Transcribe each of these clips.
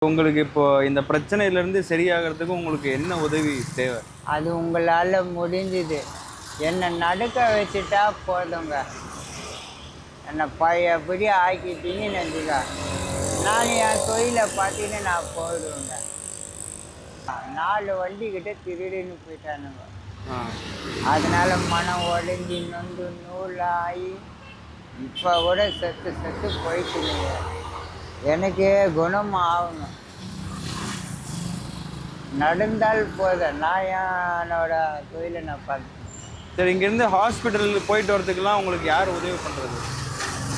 உங்களுக்கு இப்போ இந்த பிரச்சனையிலேருந்து சரியாகிறதுக்கு உங்களுக்கு என்ன உதவி தேவை? அது உங்களால் முடிஞ்சுது. என்னை நடக்க வச்சுட்டா போதுங்க. என்னை பழையபடி ஆக்கிட்டீங்கன்னு வச்சுக்க, நான் என் தொழிலை பார்த்துன்னு நான் போயிடுவேங்க. 4 வண்டிக்கிட்ட திருடின்னு போயிட்டானுங்க. ஆ. அதனால மனம் உடஞ்சி நொந்து நூலாகி இப்போ கூட செத்து செத்து போயிட்டுங்க. எனக்கே குணம் ஆகணும். நடந்தால் போதும், நான் என்னோட தொழிலை நான் பார்த்து. சரி, இங்கேருந்து ஹாஸ்பிட்டல் போயிட்டு வரதுக்கெல்லாம் உங்களுக்கு யார் உதவி பண்ணுறது?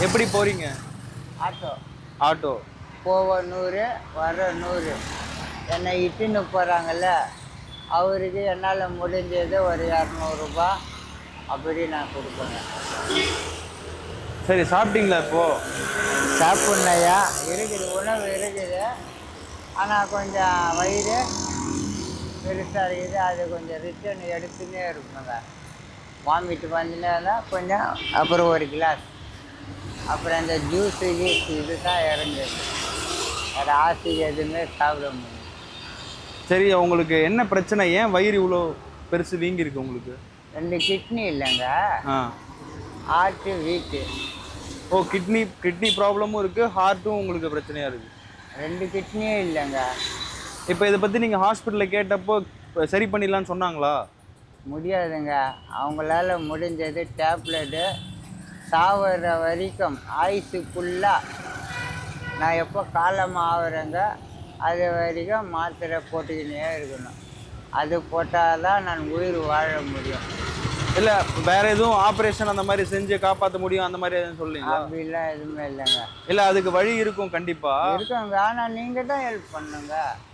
எப்படி போகிறீங்க? ஆட்டோ. ஆட்டோ. போக 100, வர 100. என்னை இட்டுன்னு போகிறாங்கல்ல, அவருக்கு என்னால் முடிஞ்சது ஒரு 200 அப்படி நான் கொடுப்பேங்க. சரி, சாப்பிட்டீங்களா இப்போது? சாப்பிட்ணையா இருக்குது, உணவு இருக்குது. ஆனால் கொஞ்சம் வயிறு பெருசாக இருக்குது. அது கொஞ்சம் ரிட்டர்ன் எடுத்துன்னே இருக்கணுங்க. வாமிட்டு வந்துன்னா கொஞ்சம், அப்புறம் ஒரு கிளாஸ், அப்புறம் அந்த ஜூஸு இது தான் இறங்குது. வேறு ஆசைக்கு எதுவுமே சாப்பிட முடியும். சரி, உங்களுக்கு என்ன பிரச்சனை? ஏன் வயிறு இவ்வளோ பெருசு வீங்கியிருக்கு உங்களுக்கு? 2 கிட்னி இல்லைங்க, ஆ. Heart weak. ஓ, கிட்னி ப்ராப்ளமும் இருக்குது, ஹார்ட்டும் உங்களுக்கு பிரச்சனையாக இருக்குது. 2 கிட்னியும் இல்லைங்க. இப்போ இதை பற்றி நீங்கள் ஹாஸ்பிட்டலில் கேட்டப்போ சரி பண்ணிடலான்னு சொன்னாங்களா? முடியாதுங்க. அவங்களால முடிஞ்சது டேப்லெட்டு. சாவர வரைக்கும் ஆயுசு ஃபுல்லாக நான் எப்போ காலமாக ஆகுறேங்க அது வரைக்கும் மாத்திரை போட்டுக்கினே இருக்கணும். அது போட்டால் தான் நான் உயிர் வாழ முடியும். இல்லை, வேற எதுவும் ஆப்ரேஷன் அந்த மாதிரி செஞ்சு காப்பாற்ற முடியும் அந்த மாதிரி எதுவும் சொல்லுங்க. அப்படிலாம் எதுவுமே இல்லைங்க. இல்லை, அதுக்கு வழி இருக்கும் கண்டிப்பாக. இருக்குங்க, ஆனால் நீங்கள் தான் ஹெல்ப் பண்ணுங்க.